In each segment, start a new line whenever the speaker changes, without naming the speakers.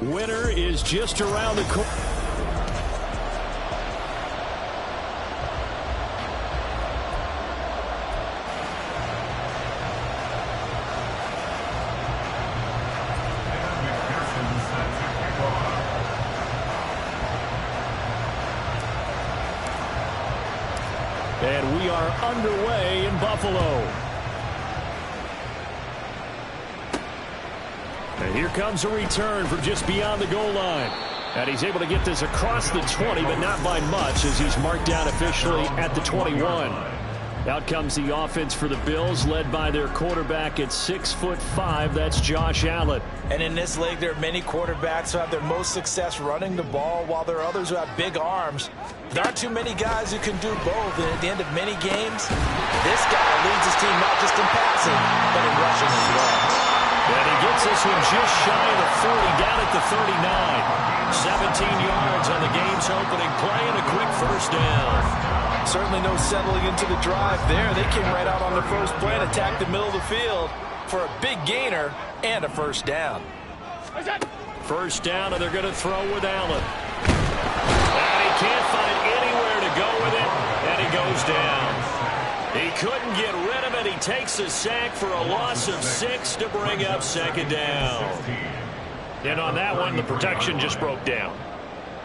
Winner is just around the corner. And we are underway in Buffalo. And here comes a return from just beyond the goal line. And he's able to get this across the 20, but not by much, as he's marked down officially at the 21. Out comes the offense for the Bills, led by their quarterback at 6'5". That's Josh Allen.
And in this league, there are many quarterbacks who have their most success running the ball, while there are others who have big arms. There aren't too many guys who can do both. And at the end of many games, this guy leads his team not just in passing, but in rushing as well.
And he gets this one just shy of the 40, down at the 39. 17 yards on the game's opening play and a quick first down.
Certainly no settling into the drive there. They came right out on the first play and attacked the middle of the field for a big gainer and a first down.
First down, and they're going to throw with Allen. And he can't find anywhere to go with it, and he goes down. He couldn't get rid of it. He takes a sack for a loss of 6 to bring up second down. And on that one, the protection just broke down.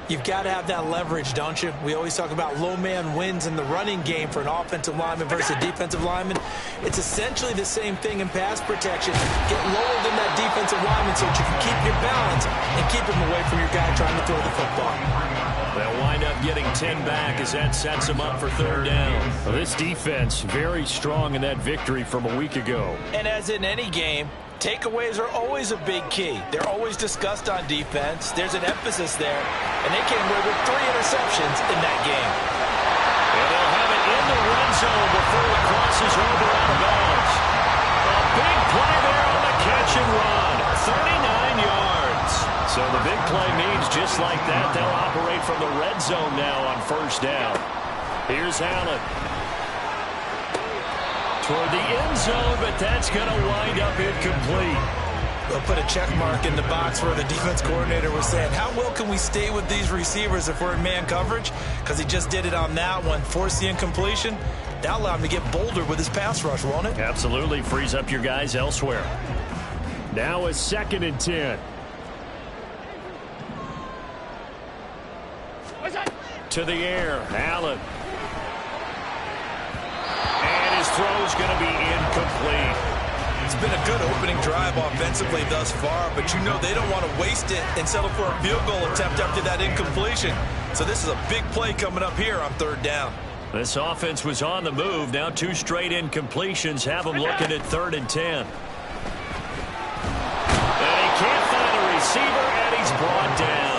You've got to have that leverage, don't you? We always talk about low man wins in the running game for an offensive lineman versus a defensive lineman. It's essentially the same thing in pass protection. Get lower than that defensive lineman so that you can keep your balance and keep him away from your guy trying to throw the football.
They'll wind up getting 10 back as that sets them up for third down. Well, this defense very strong in that victory from a week ago.
And as in any game, takeaways are always a big key. They're always discussed on defense. There's an emphasis there. And they came away with 3 interceptions in that game.
And they'll have it in the red zone before it crosses over out of bounds. A big play there on the catch and run. 39 yards. So the big play means just like that, they'll operate from the red zone now on first down. Here's Allen. Toward the end zone, but that's going to wind up incomplete.
They'll put a check mark in the box where the defense coordinator was saying, how well can we stay with these receivers if we're in man coverage? Because he just did it on that one, forced the incompletion. That'll allow him to get bolder with his pass rush, won't it?
Absolutely, frees up your guys elsewhere. Now a 2nd and 10. To the air, Allen. And his throw's going to be incomplete.
It's been a good opening drive offensively thus far, but you know they don't want to waste it and settle for a field goal attempt after that incompletion. So this is a big play coming up here on third down.
This offense was on the move. Now 2 straight incompletions have them looking at 3rd and 10. And he can't find a receiver, and he's brought down.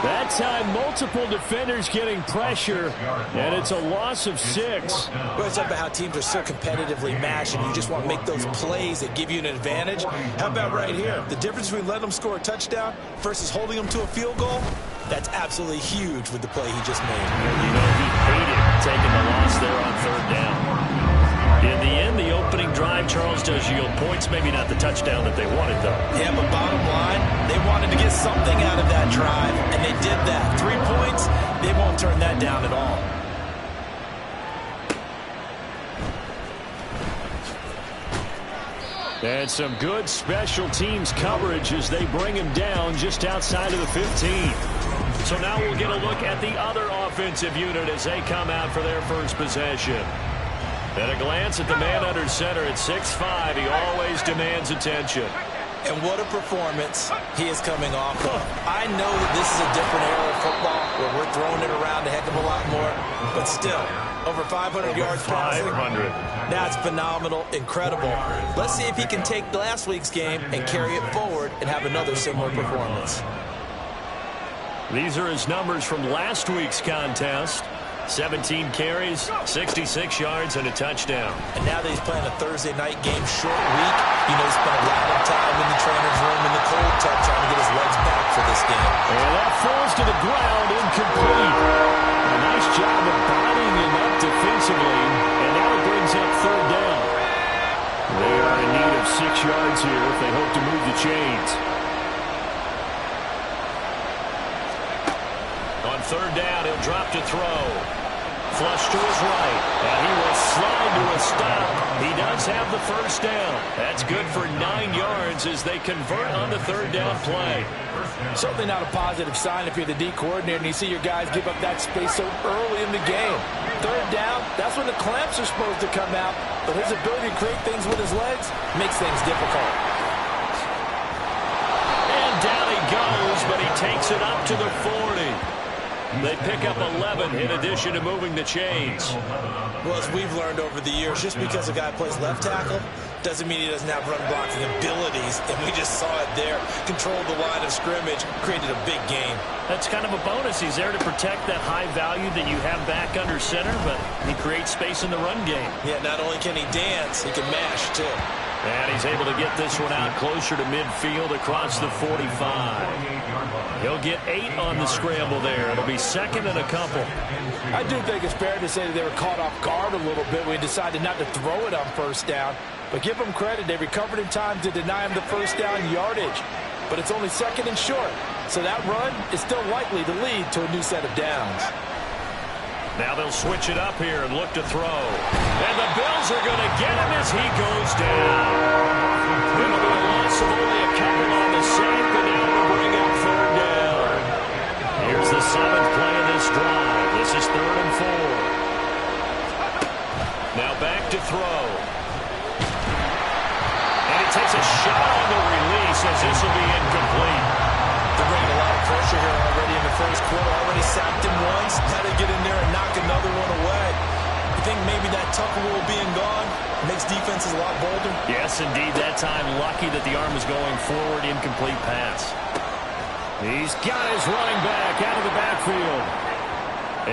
That time, multiple defenders getting pressure, and it's a loss of 6.
We're talking about how teams are so competitively matched, and you just want to make those plays that give you an advantage. How about right here? The difference between letting them score a touchdown versus holding them to a field goal, that's absolutely huge with the play he just made.
You know, he hated taking the loss there on 3rd down. In the end, the opening drive, Charles, does yield points. Maybe not the touchdown that they wanted, though.
Yeah, but bottom line, they wanted to get something out of that drive, and they did that. 3 points, they won't turn that down at all.
And some good special teams coverage as they bring him down just outside of the 15. So now we'll get a look at the other offensive unit as they come out for their first possession. At a glance at the man under center at 6'5", he always demands attention.
And what a performance he is coming off of. I know that this is a different era of football where we're throwing it around a heck of a lot more, but still, over 500 yards passing.
500.
That's phenomenal, incredible. Let's see if he can take last week's game and carry it forward and have another similar performance.
These are his numbers from last week's contest. 17 carries, 66 yards, and a touchdown.
And now that he's playing a Thursday night game, short week, you know, he spent a lot of time in the trainer's room in the cold tub trying to get his legs back for this game.
And that falls to the ground, incomplete. A nice job of bodying him up defensively, and now it brings up 3rd down. They are in need of 6 yards here if they hope to move the chains. third down. He'll drop to throw. Flush to his right, and he will slide to a stop. He does have the first down. That's good for 9 yards as they convert on the third down play.
Certainly not a positive sign if you're the D coordinator and you see your guys give up that space so early in the game. Third down, that's when the clamps are supposed to come out, but his ability to create things with his legs makes things difficult.
And down he goes, but he takes it up to the 40. They pick up 11 in addition to moving the chains.
Well, as we've learned over the years, just because a guy plays left tackle doesn't mean he doesn't have run blocking abilities, and we just saw it there. Controlled the line of scrimmage, created a big gain.
That's kind of a bonus. He's there to protect that high value that you have back under center, but he creates space in the run game.
Yeah, not only can he dance, he can mash, too.
And he's able to get this one out closer to midfield across the 45. He'll get 8 on the scramble there. It'll be second and a couple.
I do think it's fair to say that they were caught off guard a little bit when he decided not to throw it on first down. But give them credit. They recovered in time to deny him the first down yardage. But it's only second and short. So that run is still likely to lead to a new set of downs.
Now they'll switch it up here and look to throw. And the Bills are going to get him as he goes down. It'll be a loss of only a couple on the safe, and now we'll bring up third down. Here's the 7th play of this drive. This is 3rd and 4. Now back to throw. And he takes a shot on the release as this will be incomplete.
They're bringing a lot of pressure here already in the first quarter. Already sacked him once. Had to get in there and knock another one away. You think maybe that Tucker rule being gone makes defenses a lot bolder?
Yes, indeed. That time, lucky that the arm was going forward. Incomplete pass. He's got his running back out of the backfield.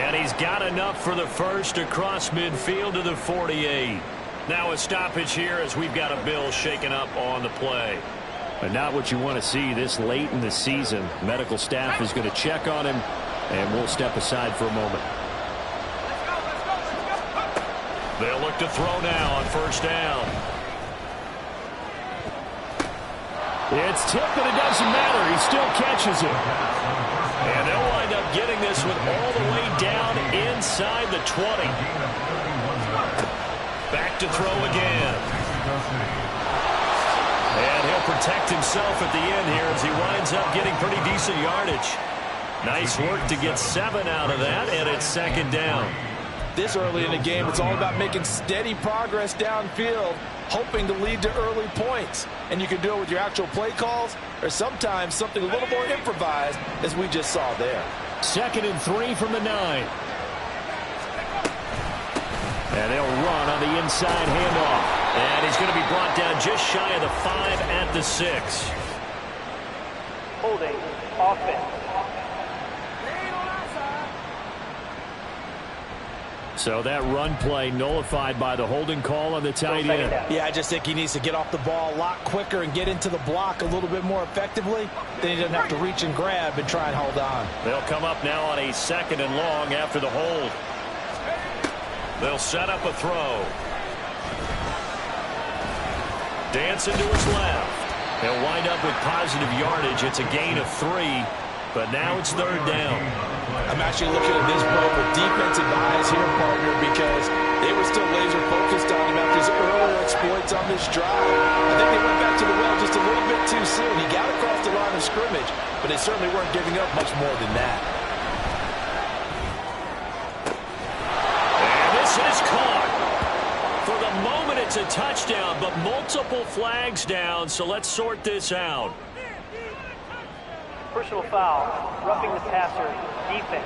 And he's got enough for the first across midfield to the 48. Now a stoppage here as we've got a Bill shaken up on the play. But not what you want to see this late in the season. Medical staff is going to check on him, and we'll step aside for a moment. They'll look to throw now on first down. It's tipped, but it doesn't matter. He still catches it. And they'll wind up getting this one all the way down inside the 20. Back to throw again. And he'll protect himself at the end here as he winds up getting pretty decent yardage. Nice work to get 7 out of that, and it's second down.
This early in the game, it's all about making steady progress downfield, hoping to lead to early points. And you can do it with your actual play calls or sometimes something a little more improvised, as we just saw there.
2nd and 3 from the 9. And they'll run on the inside handoff. And he's going to be brought down just shy of the 5 at the 6.
Holding offense.
So that run play nullified by the holding call on the tight end.
Yeah, I just think he needs to get off the ball a lot quicker and get into the block a little bit more effectively. Then he doesn't have to reach and grab and try and hold on.
They'll come up now on a 2nd and long after the hold. They'll set up a throw. Dancing to his left. He'll wind up with positive yardage. It's a gain of 3, but now it's 3rd down.
I'm actually looking at this play with defensive eyes here, partner, because they were still laser focused on him after his earlier exploits on this drive. I think they went back to the well just a little bit too soon. He got across the line of scrimmage, but they certainly weren't giving up much more than that.
And this is caught. For the moment, it's a touchdown, but multiple flags down, so let's sort this out.
Personal foul, roughing the passer, defense.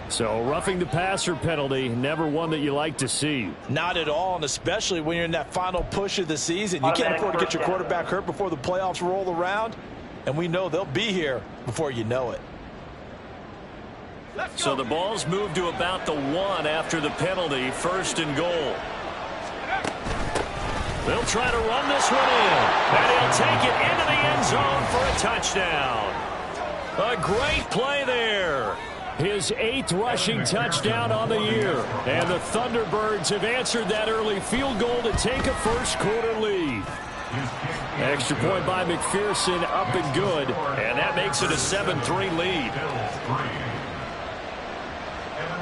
So roughing the passer penalty, never one that you like to see.
Not at all, and especially when you're in that final push of the season. You can't afford to get your quarterback hurt before the playoffs roll around, and we know they'll be here before you know it.
So the ball's moved to about the 1 after the penalty, 1st and goal. They'll try to run this one in, and he'll take it into the end zone for a touchdown. A great play there. His 8th rushing touchdown on the year. And the Thunderbirds have answered that early field goal to take a first quarter lead. Extra point by McPherson, up and good. And that makes it a 7-3 lead.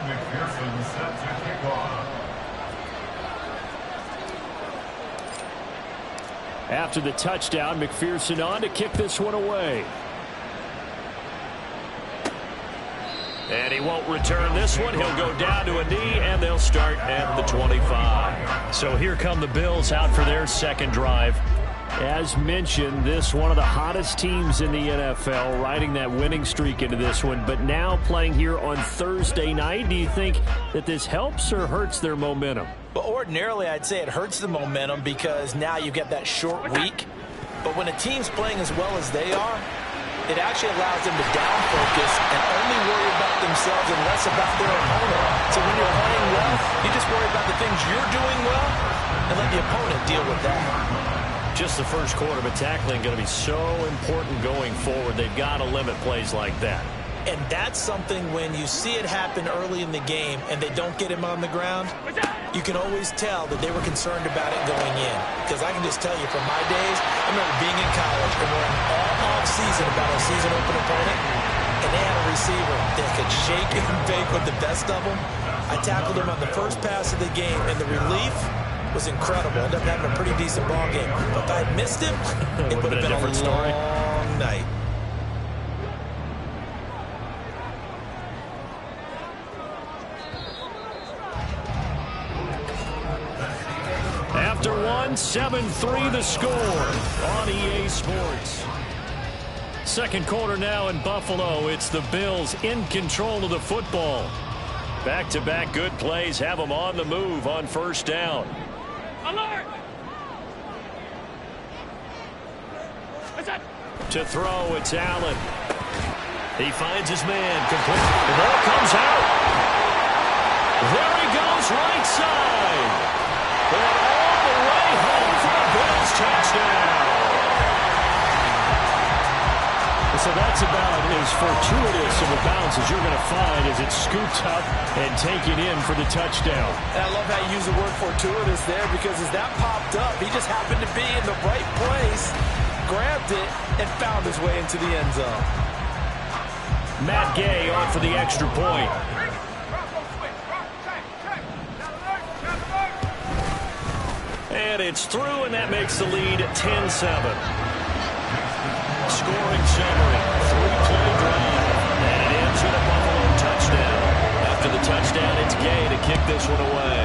McPherson set to kick off.
After the touchdown, McPherson on to kick this one away. And he won't return this one. He'll go down to a knee, and they'll start at the 25.
So here come the Bills out for their second drive.
As mentioned, this one of the hottest teams in the NFL, riding that winning streak into this one, but now playing here on Thursday night. Do you think that this helps or hurts their momentum?
But ordinarily, I'd say it hurts the momentum because now you get that short week. But when a team's playing as well as they are, it actually allows them to down focus and only worry about themselves and less about their opponent. So when you're playing well, you just worry about the things you're doing well and let the opponent deal with that.
Just the first quarter, but tackling going to be so important going forward. They've got to limit plays like that.
And that's something when you see it happen early in the game and they don't get him on the ground, you can always tell that they were concerned about it going in. Because I can just tell you from my days, I remember being in college and worrying all off season about a season open opponent, and they had a receiver that could shake and bake with the best of them. I tackled him on the first pass of the game, and the relief was incredible. Ended up having a pretty decent ball game. But if I had missed him, it would have been a different story. Long night.
After one, 7-3 the score on EA Sports. Second quarter now in Buffalo. It's the Bills in control of the football. Back-to-back good plays have them on the move on first down.
Alert!
To throw, it's Allen. He finds his man. Complete. The ball comes out. There he goes, right side. And all the way home for a Bills touchdown. So that's about as fortuitous of a bounce as you're going to find as it's scooped up and taken in for the touchdown.
And I love how you use the word fortuitous there, because as that popped up, he just happened to be in the right place, grabbed it, and found his way into the end zone.
Matt Gay on for the extra point. And it's through, and that makes the lead 10-7. Scoring summary, 3-play drive, and it ends with a Buffalo touchdown. After the touchdown, it's Gay to kick this one away.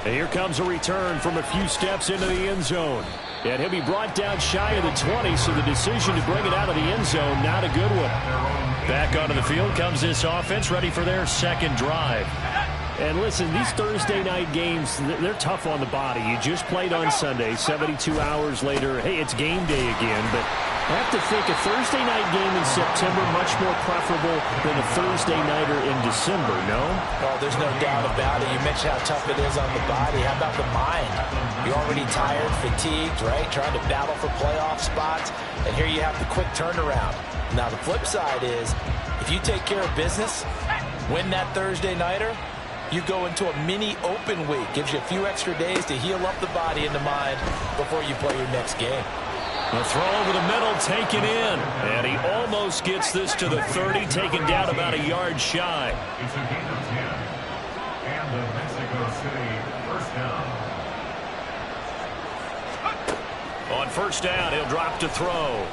And here comes a return from a few steps into the end zone. And he'll be brought down shy of the 20, so the decision to bring it out of the end zone, not a good one. Back onto the field comes this offense, ready for their second drive. And listen, these Thursday night games, they're tough on the body. You just played on Sunday, 72 hours later, hey, it's game day again. But I have to think a Thursday night game in September much more preferable than a Thursday nighter in December, no?
Oh, there's no doubt about it. You mentioned how tough it is on the body. How about the mind? You're already tired, fatigued, right? Trying to battle for playoff spots. And here you have the quick turnaround. Now, the flip side is, if you take care of business, win that Thursday nighter, you go into a mini open week. Gives you a few extra days to heal up the body and the mind before you play your next game.
A throw over the middle, taken in. And he almost gets this to the 30, taken down about a yard shy.
It's a gain of 10. And the Mexico City first down.
On first down, he'll drop to throw.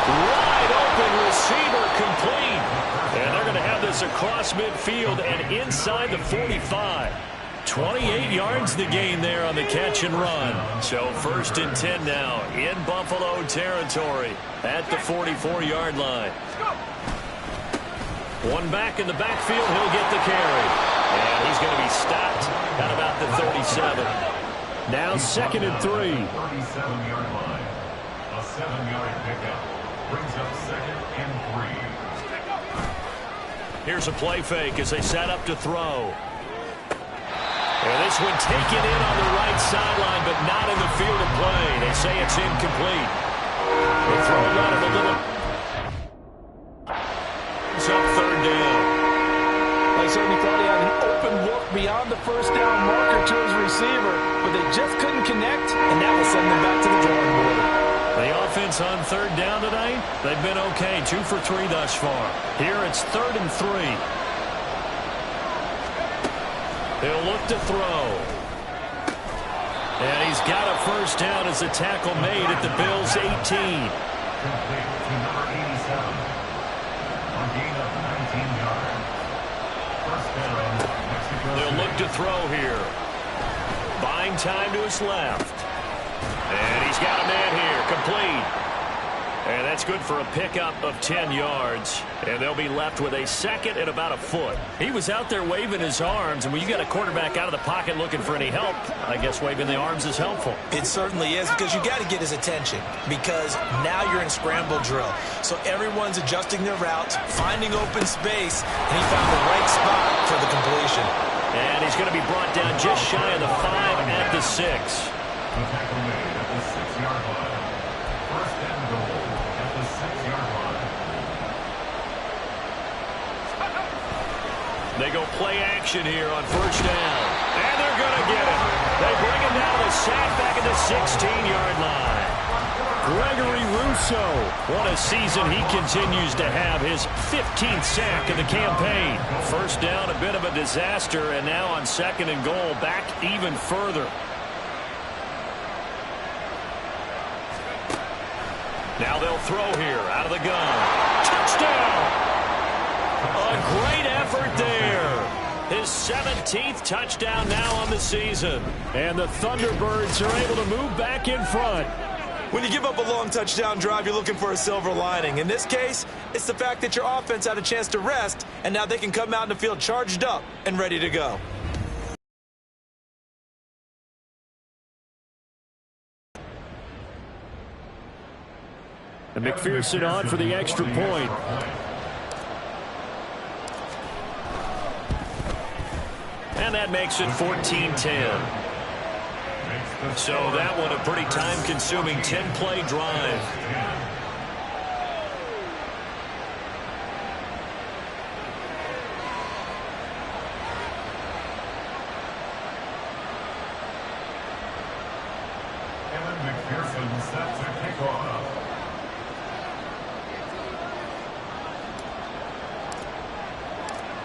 Wide open receiver, complete. And they're going to have this across midfield and inside the 45. 28 yards the gain there on the catch and run. So first and 10 now in Buffalo territory at the 44-yard line. One back in the backfield, he'll get the carry. And he's going to be stopped at about the 37. Now second and 3.
37-yard line. A 7-yard pickup. Brings up second and 3.
Here's a play fake as they set up to throw. And this one taken in on the right sideline, but not in the field of play. They say it's incomplete. The throw got him a little. It's up third down.
I certainly thought he had an open look beyond the first down marker to send them back to the drawing board.
The offense on third down tonight, they've been okay. 2 for 3 thus far. Here it's 3rd and 3. He'll look to throw. And he's got a first down as the tackle made at the Bills' 18.
Complete to number 87. On gain of 19 yards. First down, Mexico.
They'll look to throw here. Buying time to his left. And he's got a man here. Complete. And that's good for a pickup of 10 yards. And they'll be left with a second and about a foot.
He was out there waving his arms, and when you got a quarterback out of the pocket looking for any help, I guess waving the arms is helpful.
It certainly is, because you got to get his attention, because now you're in scramble drill. So everyone's adjusting their routes, finding open space, and he found the right spot for the completion.
And he's going to be brought down just shy of the 5 at the 6.
The tackle made at the 6-yard line. First and goal at the 6-yard line.
They go play action here on first down. And they're going to get it. They bring him down the sack back at the 16-yard line. Gregory Rousseau. What a season he continues to have. His 15th sack of the campaign. First down, a bit of a disaster, and now on 2nd and goal, back even further. Now they'll throw here out of the gun. Touchdown! A great effort there. His 17th touchdown now on the season. And the Thunderbirds are able to move back in front.
When you give up a long touchdown drive, you're looking for a silver lining. In this case, it's the fact that your offense had a chance to rest, and now they can come out in the field charged up and ready to go.
And McPherson on for the extra point.
And that makes it 14-10. So that one a pretty time-consuming 10-play drive.
Kevin McPherson set to kick off.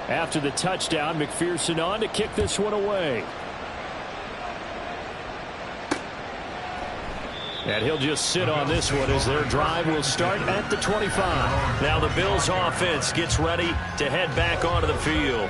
After the touchdown, McPherson on to kick this one away. And he'll just sit on this one as their drive will start at the 25.
Now the Bills offense gets ready to head back onto the field.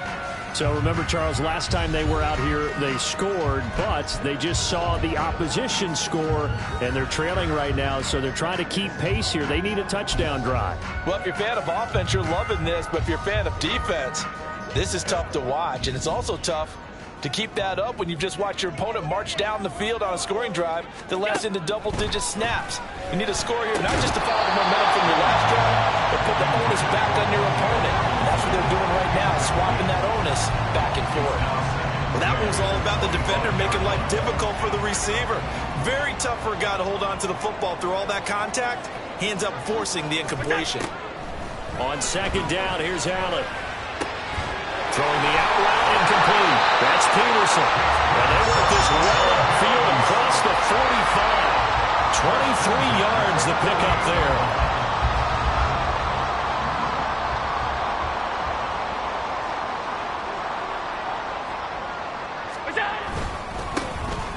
So remember, Charles, last time they were out here, they scored, but they just saw the opposition score, and they're trailing right now, so they're trying to keep pace here. They need a touchdown drive.
Well, if you're a fan of offense, you're loving this, but if you're a fan of defense, this is tough to watch, and it's also tough to keep that up when you've just watched your opponent march down the field on a scoring drive that lasts into double-digit snaps. You need a score here, not just to follow the momentum from your last drive, but put the onus back on your opponent. And that's what they're doing right now, swapping that onus back and forth. Well, that one was all about the defender making life difficult for the receiver. Very tough for a guy to hold on to the football through all that contact. He ends up forcing the incompletion.
On 2nd down, here's Allen. Throwing the out route incomplete. That's Peterson. And they work this well upfield across the 45. 23 yards the pickup there.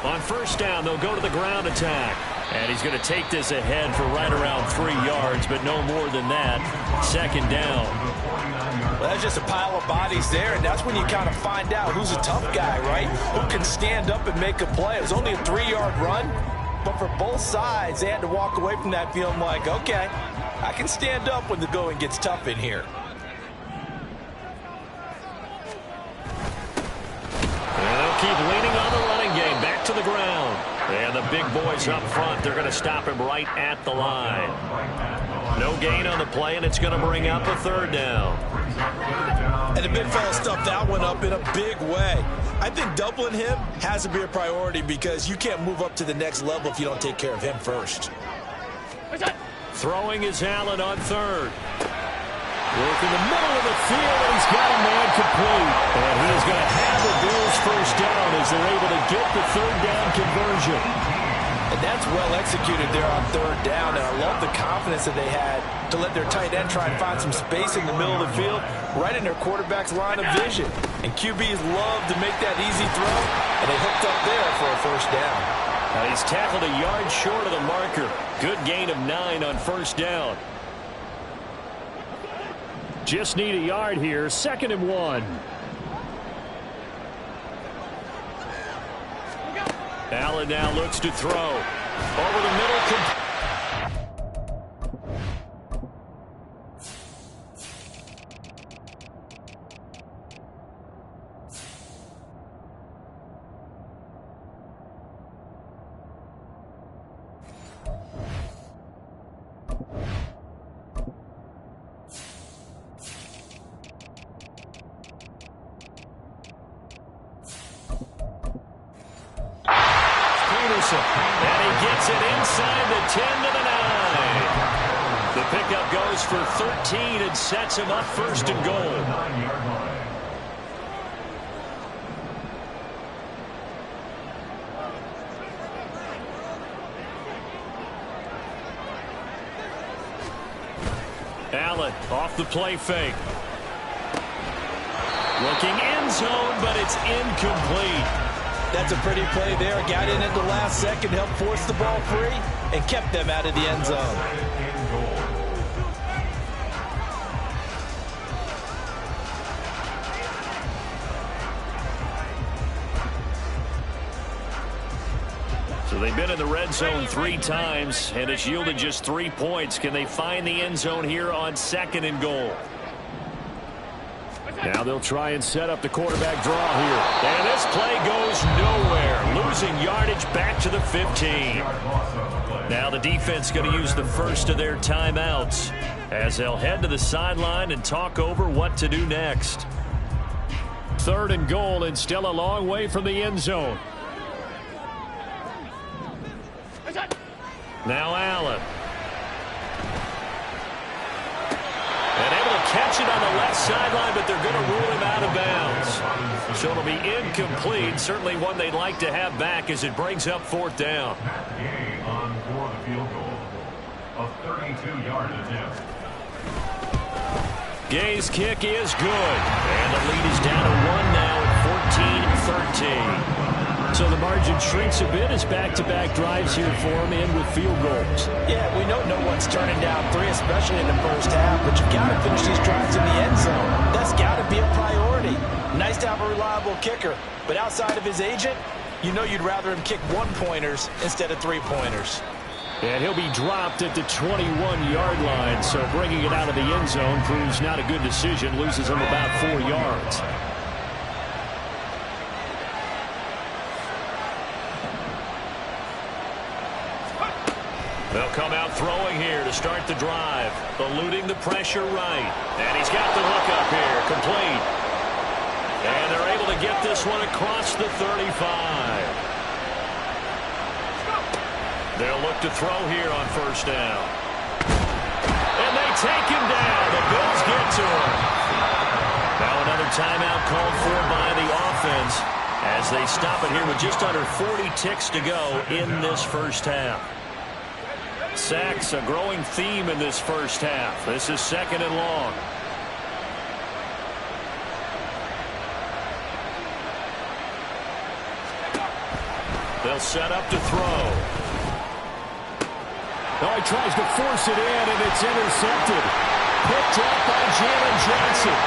On first down, they'll go to the ground attack. And he's going to take this ahead for right around 3 yards, but no more than that. 2nd down.
Well, that's just a pile of bodies there, and that's when you kind of find out who's a tough guy, right? Who can stand up and make a play. It was only a 3-yard run, but for both sides, they had to walk away from that feeling like, okay, I can stand up when the going gets tough in here.
And they'll keep leaning on the running game. Back to the ground. And the big boys up front, they're going to stop him right at the line. No gain on the play, and it's going to bring up a 3rd down.
And the big fella stuffed that one up in a big way. I think doubling him has to be a priority because you can't move up to the next level if you don't take care of him first.
Throwing is Allen on 3rd. Work in the middle of the field, and he's got a man complete. And he is going to have the Bills first down as they're able to get the 3rd down conversion.
And That's well executed there on third down, and I love the confidence that they had to let their tight end try and find some space in the middle of the field, right in their quarterback's line of vision. And QBs love to make that easy throw, and they hooked up there for a first down.
Now he's tackled a yard short of the marker. Good gain of 9 on first down.
Just need a yard here. 2nd and 1.
Allen now looks to throw. Over the middle. And he gets it inside the 10 to the 9. The pickup goes for 13 and sets him up 1st and goal. Allen off the play fake. Looking end zone, but it's incomplete.
That's a pretty play there. Got in at the last second, helped force the ball free, and kept them out of the end zone.
So they've been in the red zone 3 times, and it's yielded just 3 points. Can they find the end zone here on 2nd and goal?
Now they'll try and set up the quarterback draw here.
And this play goes nowhere. Losing yardage back to the 15. Now the defense going to use the first of their timeouts as they'll head to the sideline and talk over what to do next.
3rd and goal, and still a long way from the end zone.
Now Allen. And able to catch it on the left sideline, but they're going to rule him out of bounds. So it'll be incomplete. Certainly one they'd like to have back as it brings up 4th down.
Gay on for the field goal. A 32-yard attempt.
Gay's kick is good. And the lead is down to 1 now at 14-13.
So the margin shrinks a bit as back-to-back drives here for him in with field goals.
Yeah, we know no one's turning down 3, especially in the first half, but you've got to finish these drives in the end zone. That's got to be a priority. Nice to have a reliable kicker, but outside of his agent, you know you'd rather him kick 1-pointers instead of 3-pointers.
And he'll be dropped at the 21-yard line, so bringing it out of the end zone proves not a good decision, loses him about 4 yards.
They'll come out throwing here to start the drive. Eluding the pressure right. And he's got the hook up here. Complete. And they're able to get this one across the 35. They'll look to throw here on 1st down. And they take him down. The Bills get to him. Now another timeout called for by the offense as they stop it here with just under 40 ticks to go in this first half. Sacks, a growing theme in this first half. This is 2nd and long. They'll set up to throw.
Oh, he tries to force it in, and it's intercepted. Picked up by Jalen Johnson.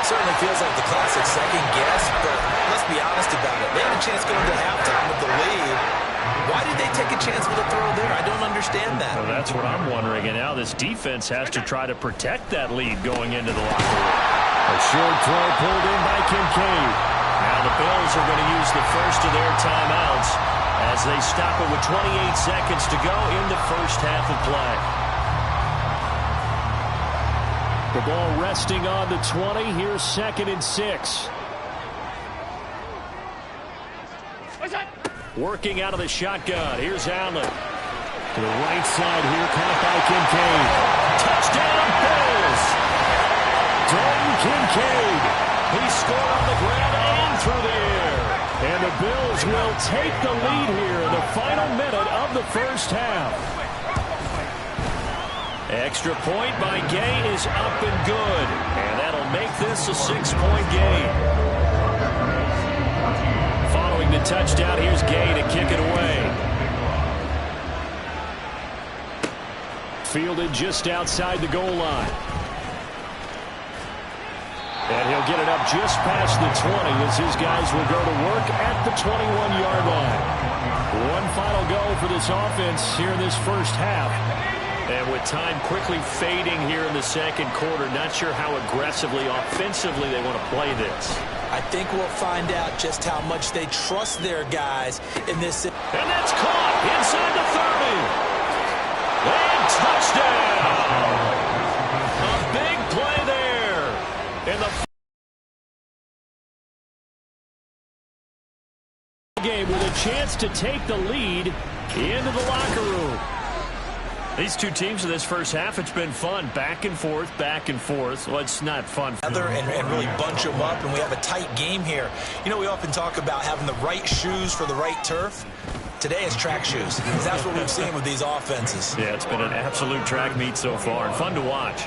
Certainly feels like the classic second guess, but let's be honest about it. They had a chance going to halftime with the lead. Why did they take a chance with a throw there? I don't understand that.
Well, that's what I'm wondering. And now this defense has to try to protect that lead going into the locker room. A short throw pulled in by Kincaid.
Now the Bills are going to use the first of their timeouts as they stop it with 28 seconds to go in the first half of play.
The ball resting on the 20. Here's 2nd and 6.
Working out of the shotgun. Here's Allen.
To the right side here, caught by Kincaid.
Touchdown, Bills!
Dalton Kincaid.
He scored on the ground and through the air.
And the Bills will take the lead here in the final minute of the first half.
Extra point by Gay is up and good. And that'll make this a 6-point game. Following the touchdown, here's Gay to kick it away.
Fielded just outside the goal line. And he'll get it up just past the 20 as his guys will go to work at the 21-yard line. One final go for this offense here in this first half.
And with time quickly fading here in the second quarter, not sure how aggressively, offensively they want to play this.
I think we'll find out just how much they trust their guys in this.
And that's caught inside the 30. And touchdown! A big play there. And the
game with a chance to take the lead into the locker room.
These two teams in this first half, it's been fun. Back and forth, back and forth. Well, it's not fun.
And really bunch them up, and we have a tight game here. You know, we often talk about having the right shoes for the right turf. Today is track shoes. That's what we've seen with these offenses.
Yeah, it's been an absolute track meet so far, and fun to watch.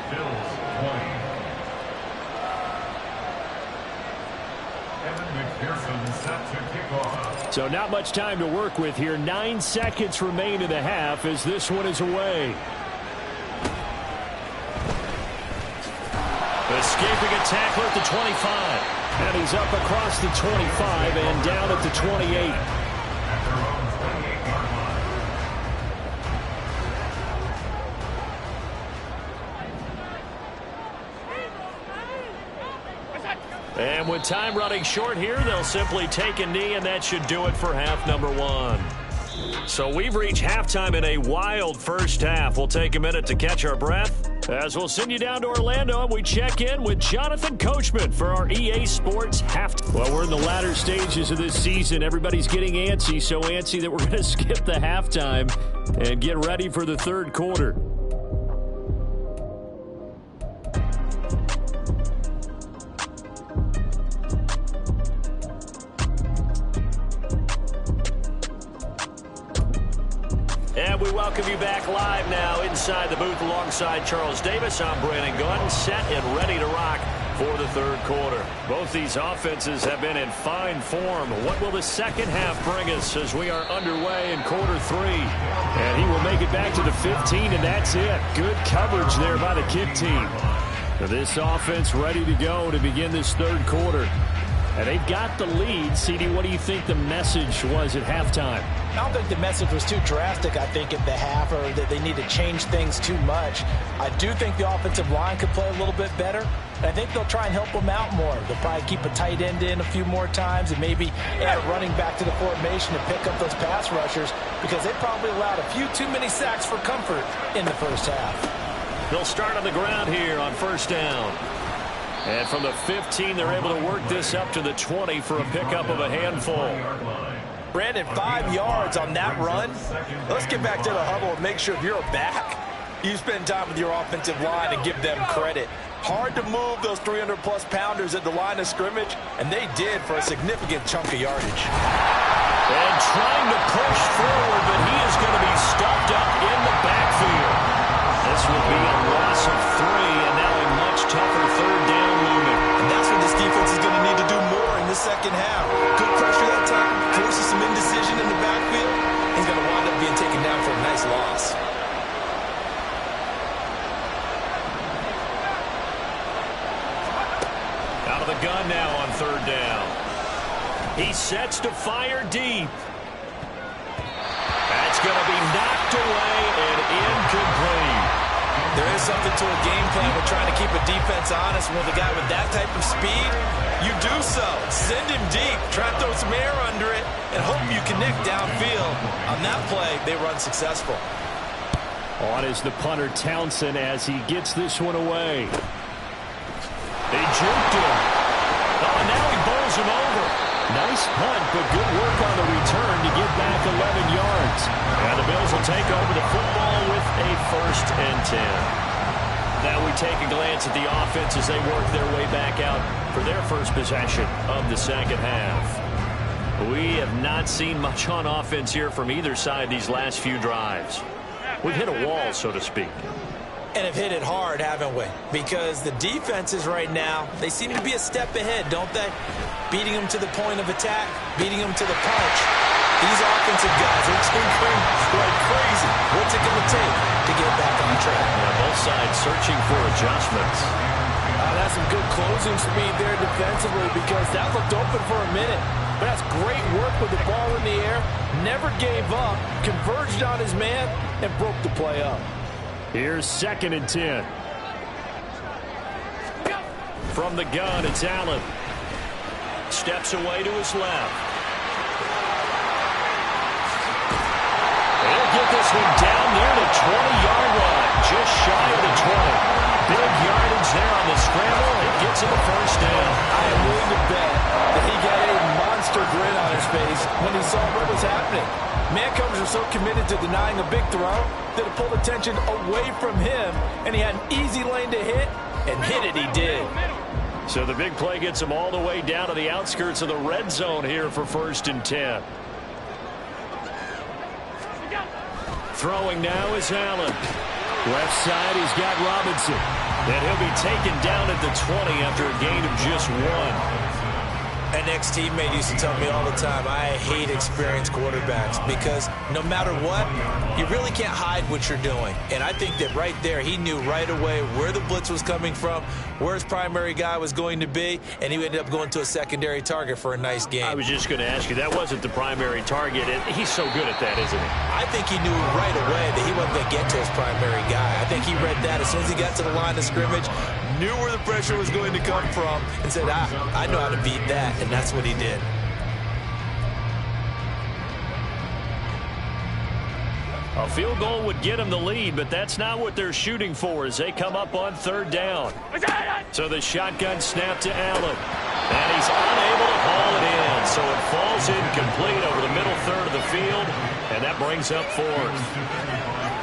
So not much time to work with here. 9 seconds remain in the half as this one is away.
Escaping a tackler at the 25.
And he's up across the 25 and down at the 28.
And with time running short here, they'll simply take a knee, and that should do it for half number one. So we've reached halftime in a wild first half. We'll take a minute to catch our breath as we'll send you down to Orlando, and we check in with Jonathan Coachman for our EA Sports halftime.
Well, we're in the latter stages of this season. Everybody's getting antsy, so antsy that we're going to skip the halftime and get ready for the third quarter.
And we welcome you back live now inside the booth alongside Charles Davis. I'm Brandon Gunn, set and ready to rock for the third quarter. Both these offenses have been in fine form. What will the second half bring us as we are underway in quarter three?
And he will make it back to the 15, and that's it. Good coverage there by the kick team. This offense ready to go to begin this third quarter. And they've got the lead. CD, what do you think the message was at halftime?
I don't think the message was too drastic, I think, at the half, or that they need to change things too much. I do think the offensive line could play a little bit better. And I think they'll try and help them out more. They'll probably keep a tight end in a few more times and maybe add a running back to the formation to pick up those pass rushers, because they probably allowed a few too many sacks for comfort in the first half.
They'll start on the ground here on first down. And from the 15, they're able to work this up to the 20 for a pickup of a handful.
Brandon, 5 yards on that run. Let's get back to the huddle and make sure if you're a back, you spend time with your offensive line and give them credit. Hard to move those 300-plus pounders at the line of scrimmage, and they did for a significant chunk of yardage.
And trying to push forward, but he is going to be stuffed up in the backfield. This will be a loss of 3, and now a much tougher third down looming.
And that's what this defense is going to need to do more in the second half. Good pressure that time, forces some indecision in the backfield. He's going to wind up being taken down for a nice loss.
Out of the gun now on third down. He sets to fire deep. That's going to be knocked away and incomplete.
There is something to a game plan with trying to keep a defense honest. With a guy with that type of speed, you do so. Send him deep, try to throw some air under it, and hope you connect downfield. On that play, they run successful.
On is the punter Townsend as he gets this one away.
They juked him. Oh, now he bowls him over.
Nice punt, but good work on the return to get back 11 yards.
And the Bills will take over the football with a 1st and 10. Now we take a glance at the offense as they work their way back out for their first possession of the second half. We have not seen much on offense here from either side these last few drives. We've hit a wall, so to speak.
And have hit it hard, haven't we? Because the defenses right now, they seem to be a step ahead, don't they? Beating them to the point of attack, beating them to the punch. These offensive guys are tinkering like crazy. What's it going to take to get back on track?
Yeah, both sides searching for adjustments.
That's some good closing speed there defensively because that looked open for a minute. But that's great work with the ball in the air. Never gave up, converged on his man, and broke the play up.
Here's 2nd and 10.
From the gun, it's Allen. Steps away to his left. He'll get this one down near the 20-yard line, just shy of the 20. Big yardage there on the scramble. It gets him a first down.
I am willing to bet that he got a monster grin on his face when he saw what was happening. Man-covers are so committed to denying a big throw that it pulled attention away from him, and he had an easy lane to hit, and hit it he did.
So the big play gets him all the way down to the outskirts of the red zone here for 1st and 10. Throwing now is Allen.
Left side, he's got Robinson.
And he'll be taken down at the 20 after a gain of just 1.
An ex-teammate used to tell me all the time, I hate experienced quarterbacks because no matter what, you really can't hide what you're doing. And I think that right there, he knew right away where the blitz was coming from, where his primary guy was going to be, and he ended up going to a secondary target for a nice game.
I was just going to ask you, that wasn't the primary target. He's so good at that, isn't he?
I think he knew right away that he wasn't going to get to his primary guy. I think he read that as soon as he got to the line of scrimmage, knew where the pressure was going to come from, and said, I know how to beat that, and that's what he did.
A field goal would get him the lead, but that's not what they're shooting for as they come up on 3rd down. So the shotgun snap to Allen. And he's unable to haul it in, so it falls incomplete over the middle third of the field, and that brings up 4th.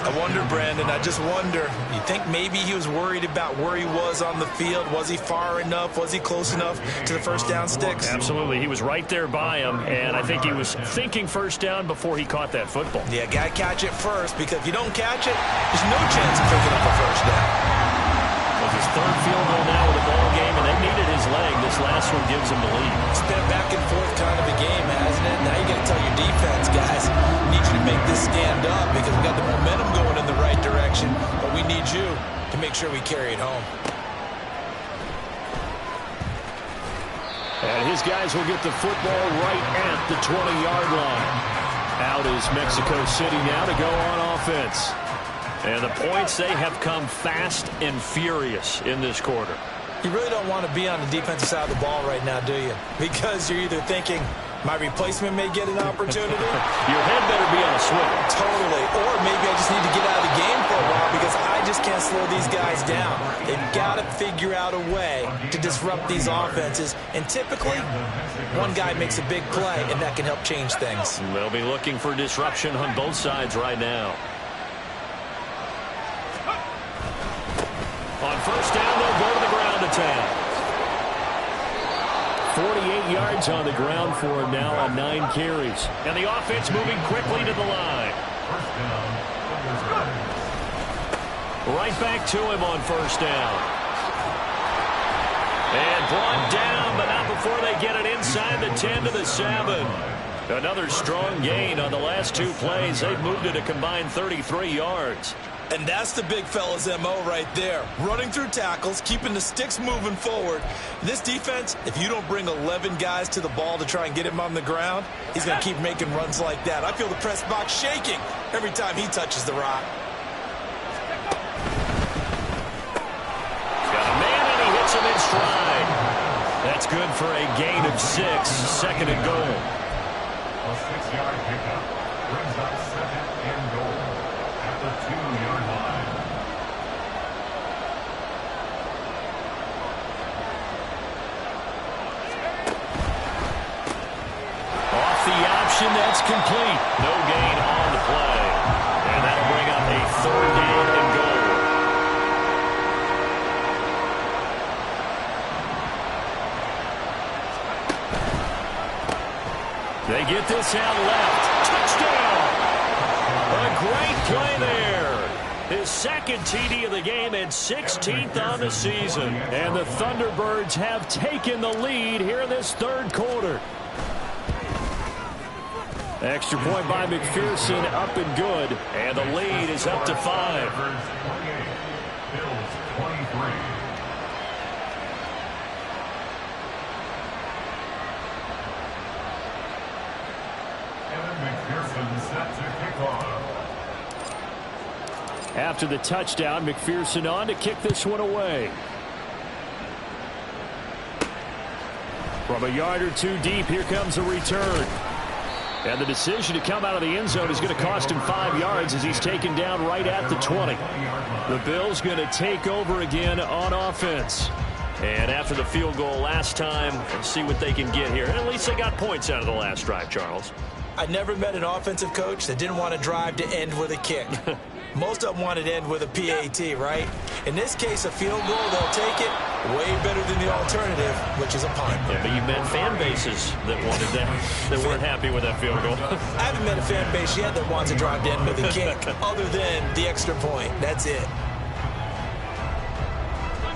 I wonder, Brandon, I just wonder, you think maybe he was worried about where he was on the field? Was he far enough? Was he close enough to the first down sticks?
Absolutely. He was right there by him, and I think he was thinking first down before he caught that football.
Yeah, got to catch it first, because if you don't catch it, there's no chance of picking up a first down.
With his 3rd field goal now with the ball game, and they needed his leg. This last one gives him the lead.
It's been a back and forth kind of a game, hasn't it? Now you got to tell your defense, guys, we need you to make this stand up because we got the momentum going in the right direction, but we need you to make sure we carry it home.
And his guys will get the football right at the 20-yard line. Out is Mexico City now to go on offense.
And the points, they have come fast and furious in this quarter.
You really don't want to be on the defensive side of the ball right now, do you? Because you're either thinking, my replacement may get an opportunity.
Your head better be on a swivel.
Totally. Or maybe I just need to get out of the game for a while because I just can't slow these guys down. They've got to figure out a way to disrupt these offenses. And typically, one guy makes a big play, and that can help change things.
They'll be looking for disruption on both sides right now. On first down, they'll go to the ground attack.
48 yards on the ground for him now on 9 carries.
And the offense moving quickly to the line. Right back to him on first down. And brought down, but not before they get it inside the 10 to the 7. Another strong gain on the last 2 plays. They've moved it a combined 33 yards.
And that's the big fella's MO right there. Running through tackles, keeping the sticks moving forward. This defense, if you don't bring 11 guys to the ball to try and get him on the ground, he's going to keep making runs like that. I feel the press box shaking every time he touches the rock.
Got a man, and he hits him in stride. That's good for a gain of 6, 2nd and goal.
A 6-yard pickup brings up 2nd and goal at the 2-yard line.
Off the option, that's complete. No gain on the play. And that'll bring up a 3rd down and goal. They get this out left. Touchdown! A great play there. His second TD of the game and 16th on the season.
And the Thunderbirds have taken the lead here in this third quarter. Extra point by McPherson, up and good.
And the lead is up to 5.
Bills 23. Evan McPherson set to kick off.
After the touchdown, McPherson on to kick this one away. From a yard or two deep, here comes a return. And the decision to come out of the end zone is going to cost him 5 yards as he's taken down right at the 20. The Bills going to take over again on offense.
And after the field goal last time, let's see what they can get here. At least they got points out of the last drive, Charles.
I never met an offensive coach that didn't want to drive to end with a kick. Most of them wanted to end with a PAT, right? In this case, a field goal, they'll take it way better than the alternative, which is a punt.
Yeah, but you met fan bases that wanted that, that weren't happy with that field goal.
I haven't met a fan base yet that wants to drive to end with a kick, other than the extra point. That's it.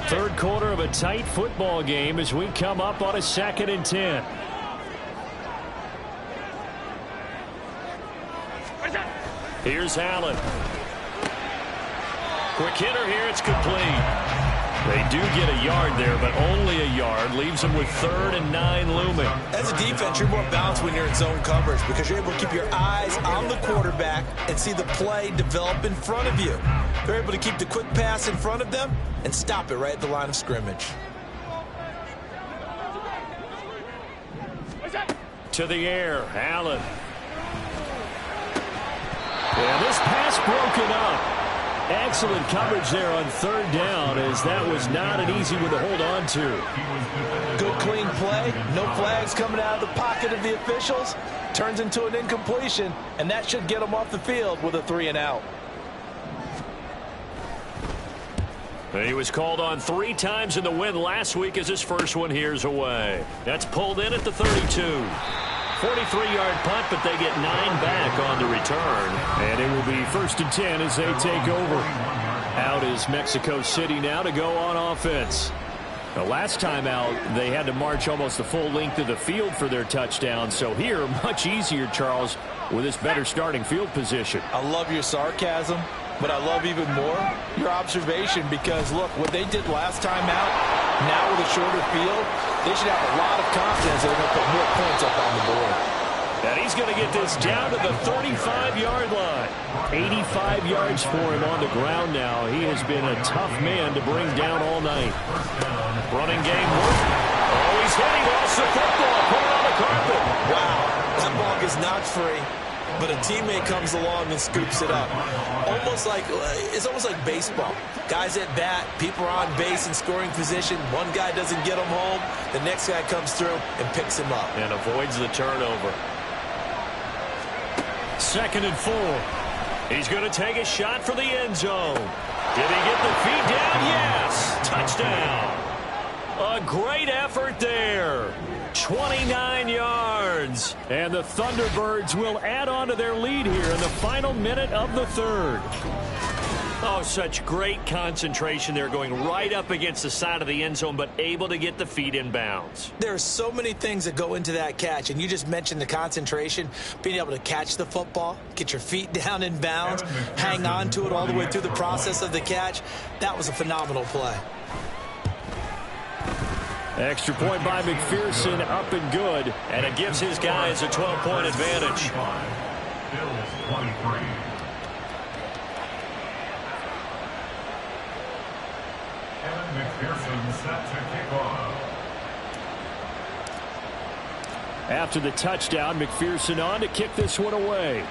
Third quarter of a tight football game as we come up on a 2nd and 10.
Here's Allen. Quick hitter here. It's complete. They do get a yard there, but only a yard. Leaves them with 3rd and 9 looming.
As a defense, you're more balanced when you're in zone coverage because you're able to keep your eyes on the quarterback and see the play develop in front of you. They're able to keep the quick pass in front of them and stop it right at the line of scrimmage.
To the air, Allen. And this pass broken up. Excellent coverage there on 3rd down, as that was not an easy one to hold on to.
Good, clean play. No flags coming out of the pocket of the officials. Turns into an incompletion, and that should get them off the field with a 3 and out.
He was called on 3 times in the win last week as his first one here's away. That's pulled in at the 32. 43-yard punt, but they get 9 back on the return.
And it will be 1st and 10 as they take over. Out is Mexico City now to go on offense. The last time out, they had to march almost the full length of the field for their touchdown. So here, much easier, Charles, with this better starting field position.
I love your sarcasm, but I love even more your observation because, look, what they did last time out, now with a shorter field, they should have a lot of confidence that they're going to put more points up on the board.
And he's going to get this down to the 35-yard line.
85 yards for him on the ground now. He has been a tough man to bring down all night.
Running game work. Oh, he's hitting off the football. Put it on the carpet.
Wow, that ball gets knocked free, but a teammate comes along and scoops it up. It's almost like baseball. Guys at bat, people are on base in scoring position. One guy doesn't get him home. The next guy comes through and picks him up.
And avoids the turnover.
2nd and 4.
He's going to take a shot for the end zone. Did he get the feet down? Yes. Touchdown. A great effort there. 29 yards.
And the Thunderbirds will add on to their lead here in the final minute of the 3rd.
Oh, such great concentration there, going right up against the side of the end zone, but able to get the feet in bounds.
There are so many things that go into that catch, and you just mentioned the concentration, being able to catch the football, get your feet down in bounds, hang on to it all the way through the process of the catch. That was a phenomenal play.
Extra point by McPherson, up and good.
And it gives his guys a 12-point advantage.
Bills 23. Evan McPherson set to kick off.
After the touchdown, McPherson on to kick this one away.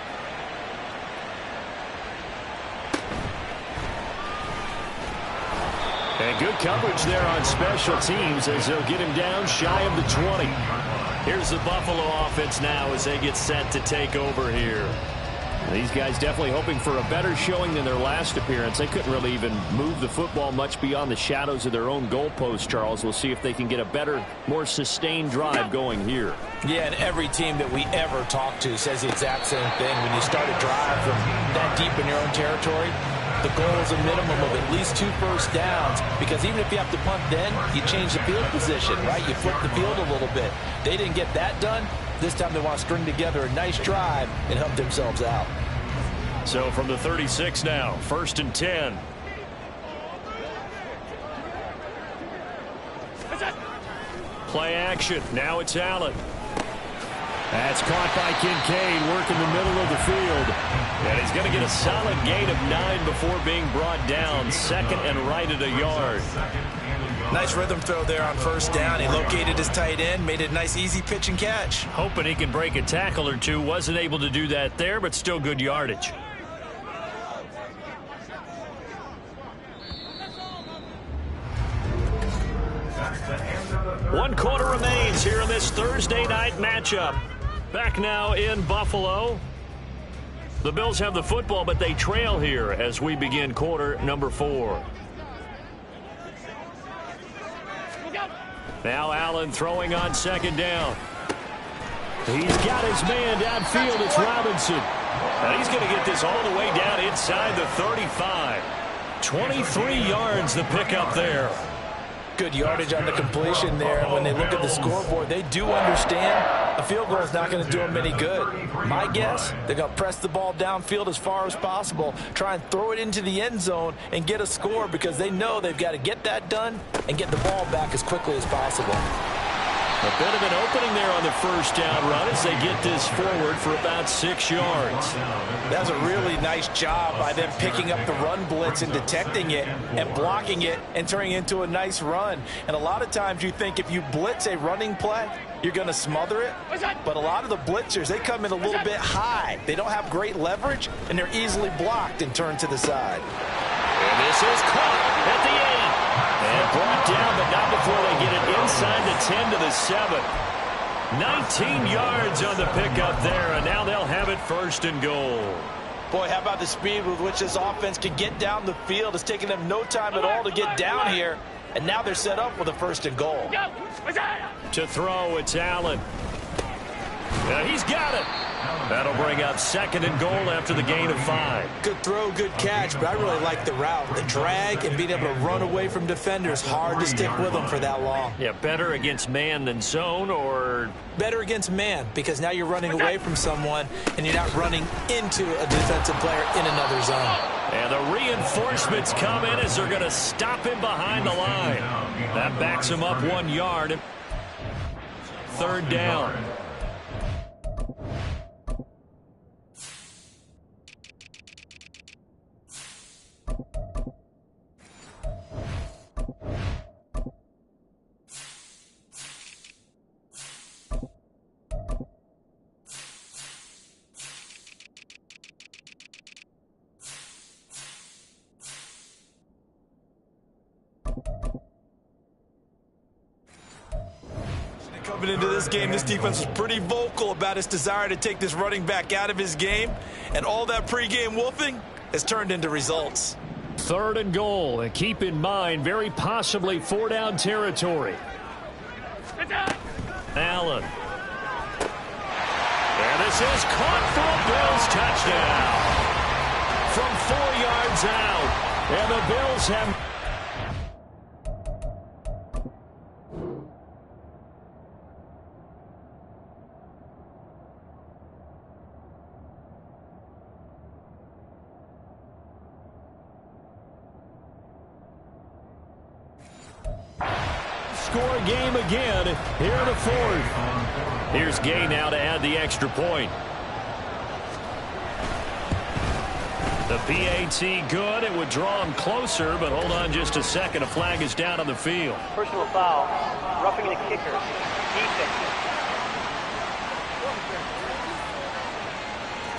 And good coverage there on special teams as they'll get him down shy of the 20.
Here's the Buffalo offense now as they get set to take over here.
These guys definitely hoping for a better showing than their last appearance. They couldn't really even move the football much beyond the shadows of their own goalpost, Charles. We'll see if they can get a better, more sustained drive going here.
Yeah, and every team that we ever talk to says the exact same thing. When you start a drive from that deep in your own territory, the goal is a minimum of at least 2 first downs, because even if you have to punt then, you change the field position, right? You flip the field a little bit. They didn't get that done. This time they want to string together a nice drive and help themselves out.
So from the 36 now, 1st and 10. Play action. Now it's Allen. That's caught by Kincaid, working the middle of the field. And he's going to get a solid gain of 9 before being brought down. 2nd and right at a yard.
Nice rhythm throw there on 1st down. He located his tight end, made it a nice easy pitch and catch.
Hoping he can break a tackle or two. Wasn't able to do that there, but still good yardage. One quarter remains here in this Thursday night matchup. Back now in Buffalo. The Bills have the football, but they trail here as we begin quarter number 4. Now Allen throwing on 2nd down. He's got his man downfield. It's Robinson. And he's going to get this all the way down inside the 35. 23 yards the pickup there.
Good yardage on the completion there. When they look at the scoreboard, they do understand a field goal is not going to do them any good. My guess, they're going to press the ball downfield as far as possible, try and throw it into the end zone and get a score, because they know they've got to get that done and get the ball back as quickly as possible.
A bit of an opening there on the 1st down run as they get this forward for about 6 yards.
That was a really nice job by them picking up the run blitz and detecting it and blocking it and turning it into a nice run. And a lot of times you think if you blitz a running play, you're going to smother it. But a lot of the blitzers, they come in a little bit high. They don't have great leverage, and they're easily blocked and turned to the side.
And this is caught at the 8. And brought down, but not before they get it inside the 10 to the 7. 19 yards on the pickup there, and now they'll have it 1st and goal.
Boy, how about the speed with which this offense can get down the field? It's taking them no time at all to get down here, and now they're set up with a 1st and goal.
To throw, it's Allen. He's got it. That'll bring up 2nd and goal after the gain of 5.
Good throw, good catch, but I really like the route. The drag and being able to run away from defenders, hard to stick with them for that long.
Yeah, better against man than zone, or
better against man, because now you're running away from someone and you're not running into a defensive player in another zone.
And the reinforcements come in as they're going to stop him behind the line. That backs him up 1 yard. 3rd down.
Coming into this game, this defense was pretty vocal about its desire to take this running back out of his game, and all that pregame wolfing has turned into results.
3rd and goal, and keep in mind, very possibly 4-down territory. Allen. And this is caught for a Bills touchdown. From 4 yards out, and the Bills have... Score game again here in the 4th. Here's Gay now to add the extra point. The PAT good. It would draw him closer, but hold on just a second. A flag is down on the field.
Personal foul. Roughing the kicker. Defense.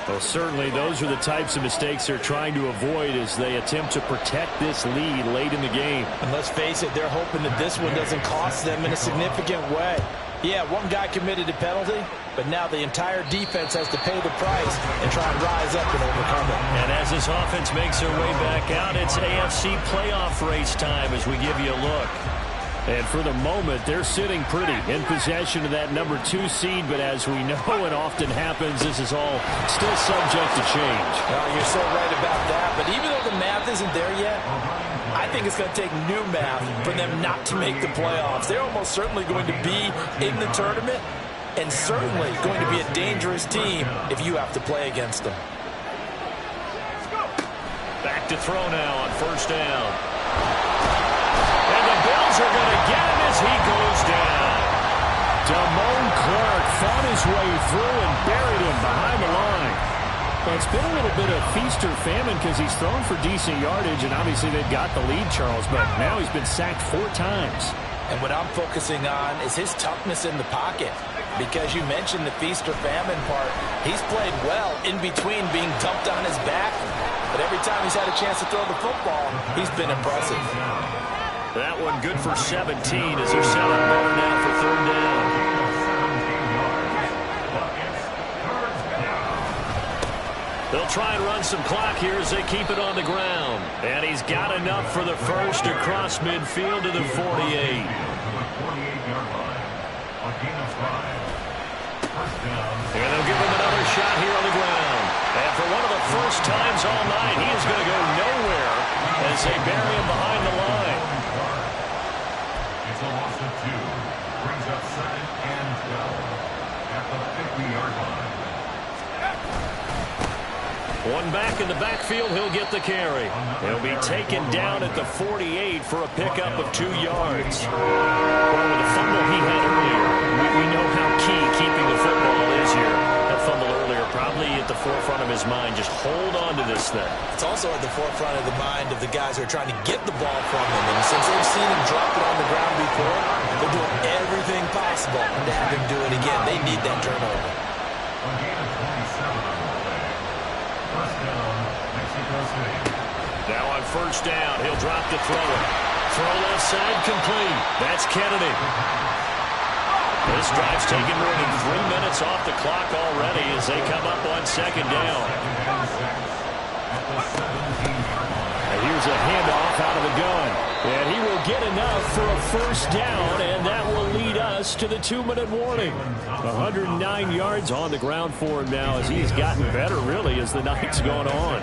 Well, certainly those are the types of mistakes they're trying to avoid as they attempt to protect this lead late in the game.
And let's face it, they're hoping that this one doesn't cost them in a significant way. Yeah, one guy committed a penalty,
but now the entire defense has to pay the price and try and rise up and overcome it.
And as this offense makes their way back out, it's AFC playoff race time as we give you a look.
And for the moment, they're sitting pretty in possession of that number 2 seed. But as we know it often happens, this is all still subject to change.
You're so right about that. But even though the math isn't there yet, I think it's going to take new math for them not to make the playoffs. They're almost certainly going to be in the tournament and certainly going to be a dangerous team if you have to play against them.
Back to throw now on first down. And the Bills are going to get him as he goes down.
Damone Clark fought his way through and buried him behind the line. Well, it's been a little bit of feast or famine because he's thrown for decent yardage, and obviously they've got the lead, Charles, but now he's been sacked 4 times.
And what I'm focusing on is his toughness in the pocket. Because you mentioned the feast or famine part, he's played well in between being dumped on his back. But every time he's had a chance to throw the football, he's been impressive.
That one good for 17 as they're set up better now for third down. They'll try and run some clock here as they keep it on the ground. And he's got enough for the first across midfield to the 48. And they'll give him another shot here on the ground. And for one of the first times all night, he is going to go nowhere as they bury him behind the line.
It's a loss of 2. Brings up 2nd and 12 at the 50-yard line.
One back in the backfield, he'll get the carry. He'll be taken down at the 48 for a pickup of 2 yards. Well, with the fumble he had earlier, we know how key keeping the football is here. That fumble earlier probably at the forefront of his mind. Just hold on to this thing.
It's also at the forefront of the mind of the guys who are trying to get the ball from him. And since they've seen him drop it on the ground before, they're doing everything possible to have him do it again. They need that turnover.
Now on first down, he'll drop to throw it. Throw left side complete. That's Kennedy. This drive's taken more than 3 minutes off the clock already as they come up on second down.
And here's a handoff out of the gun. And he will get enough for a first down, and that will lead us to the 2-minute warning. 109 yards on the ground for him now as he's gotten better, really, as the night's gone on.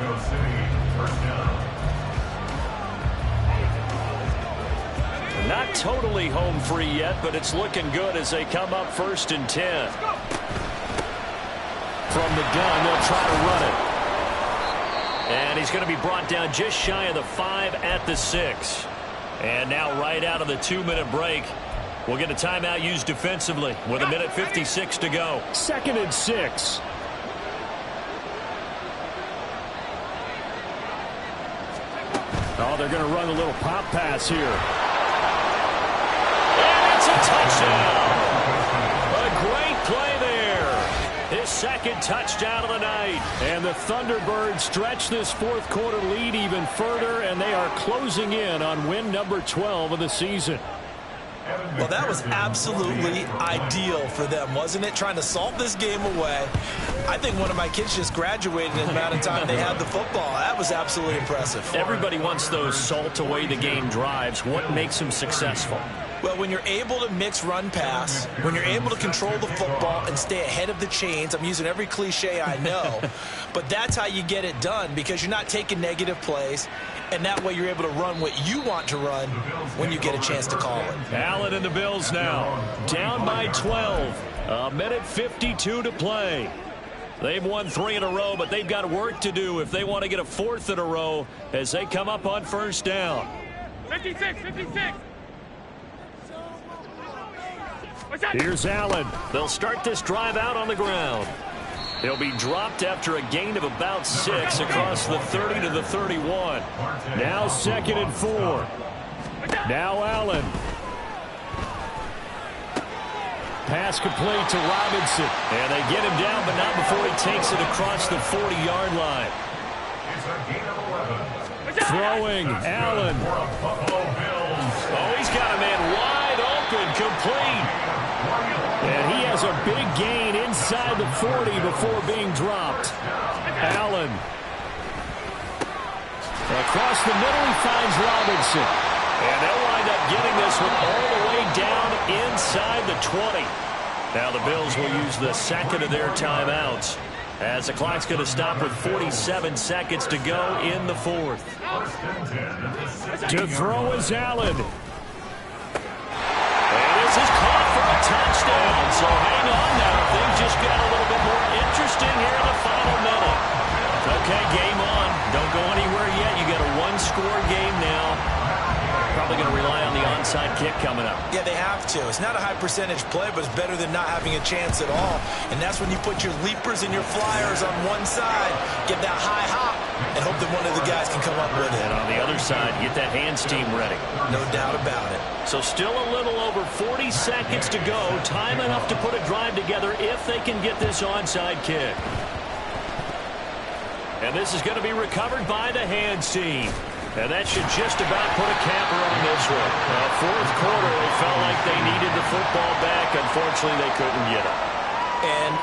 Not totally home free yet, but it's looking good as they come up 1st and 10. From the gun, they'll try to run it. And he's going to be brought down just shy of the 5 at the 6. And now right out of the 2-minute break, we'll get a timeout used defensively with 1:56 to go.
2nd and 6. Oh, they're going to run a little pop pass here.
It's a touchdown. A great play there. His 2nd touchdown of the night.
And the Thunderbirds stretch this 4th quarter lead even further, and they are closing in on win number 12 of the season.
Well, that was absolutely ideal for them, wasn't it? Trying to salt this game away. I think one of my kids just graduated in the amount of time they had the football. That was absolutely impressive.
Everybody wants those salt away the game drives. What makes them successful?
Well, when you're able to mix run-pass, when you're able to control the football and stay ahead of the chains, I'm using every cliche I know, but that's how you get it done because you're not taking negative plays, and that way you're able to run what you want to run when you get a chance to call it.
Allen and the Bills now down by 12. 1:52 to play. They've won 3 in a row, but they've got work to do if they want to get a 4th in a row as they come up on first down.
56.
Here's Allen.
They'll start this drive out on the ground. He'll be dropped after a gain of about 6 across the 30 to the 31.
Now 2nd and 4. Now Allen. Pass complete to Robinson.
And they get him down, but not before he takes it across the 40-yard line.
Throwing, Allen.
Oh, he's got a man wide open, complete.
And he has a big gain inside the 40 before being dropped. Allen. Across the middle, he finds Robinson. And they'll wind up getting this one all the way down inside the 20. Now the Bills will use the second of their timeouts, as the clock's going to stop with 47 seconds to go in the fourth. To throw is Allen.
And this is caught for a touchdown. So hang on now. Things just got a little bit more interesting here in the final minute. Okay, game on. Don't go anywhere yet. You got a one-score game now. Probably going to rely on the onside kick coming up.
Yeah, they have to. It's not a high percentage play, but it's better than not having a chance at all. And that's when you put your leapers and your flyers on one side, get that high hop, and hope that one of the guys can come up with it.
And on the other side, get that hands team ready.
No doubt about it.
So still a little over 40 seconds to go. Time enough to put a drive together if they can get this onside kick. And this is going to be recovered by the hands team. And that should just about put a capper on this one. Fourth quarter, they felt like they needed the football back. Unfortunately, they couldn't get it.
And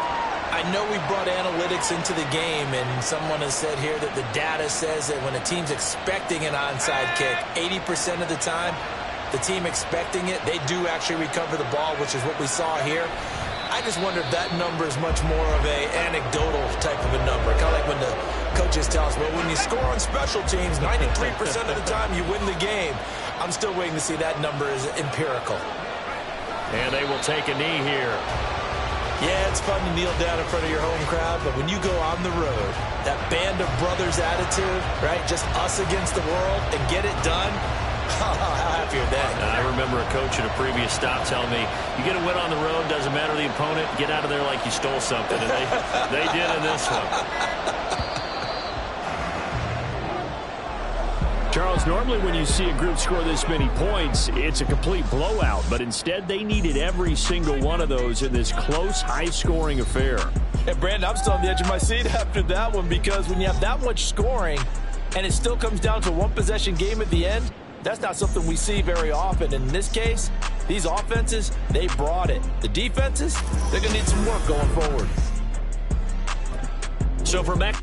I know we brought analytics into the game, and someone has said here that the data says that when a team's expecting an onside kick, 80% of the time, the team expecting it, they do actually recover the ball, which is what we saw here. I just wonder if that number is much more of a anecdotal type of a number. Kind of like when the coaches tell us, well, when you score on special teams, 93% of the time you win the game. I'm still waiting to see that number is empirical.
And they will take a knee here.
Yeah, it's fun to kneel down in front of your home crowd, but when you go on the road, that band of brothers attitude, right, just us against the world and get it done, how happy are they?
I remember a coach at a previous stop telling me, you get a win on the road, doesn't matter the opponent, get out of there like you stole something. And they did in this one.
Charles, normally when you see a group score this many points, it's a complete blowout. But instead, they needed every single one of those in this close, high-scoring affair.
And, Brandon, I'm still on the edge of my seat after that one, because when you have that much scoring and it still comes down to a one-possession game at the end, that's not something we see very often. In this case, these offenses, they brought it. The defenses, they're going to need some work going forward.
So for Mac.